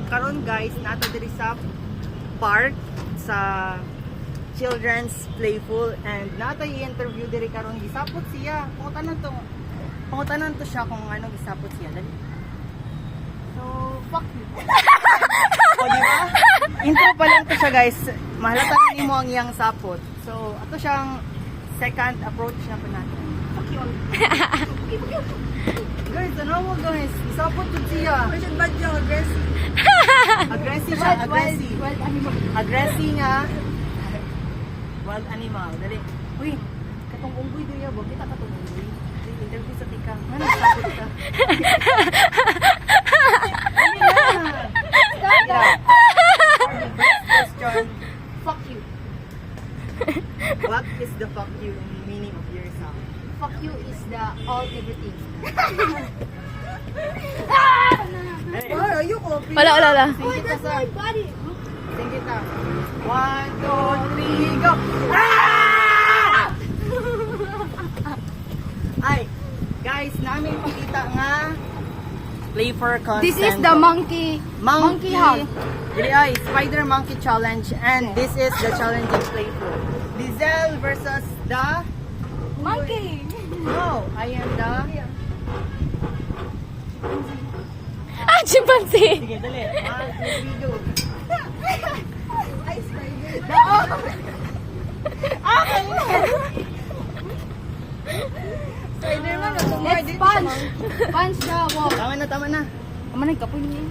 karon guys, nato diri sa park sa children's playful and nato i-interview diri karon gisapot siya. Pangutanan to siya kung ano gisapot siya. Dali. So, fuck you. O, di ba? Intro pa lang to siya guys. Mahalata rin mo ang iyang sapot. So, ato siyang second approach na pa natin. Fuck you. Guys, ano mo guys? Isapot to siya. Kasi bad yung aggressive. Aggressive siya, aggressive. Wild animal. Aggressive nga. Wild animal. Dali. Uy, katong unggoy diri ba? Kita katong unggoy. Interview sa tika. Nga nagsapot ka. First question. Fuck you. What is the fuck you meaning of your song? Fuck you is the all everything. Hey, ayoko. Wala. sing kita sa... body. Sing kita. 1, 2, 3, go! Ah! Ay, guys, namin pakita nga play for consent. This is the monkey hug. Dili ay, Spider Monkey Challenge and this is the challenging playful. Lizelle versus the... Monkey. No, I am the... Ah, chimpanzee! Sige, dali. 1, 2, 3, go. Ay, spider. Spider-Man, Let's punch. Punch the wall. Tama na. Aman, nagkapoy niya.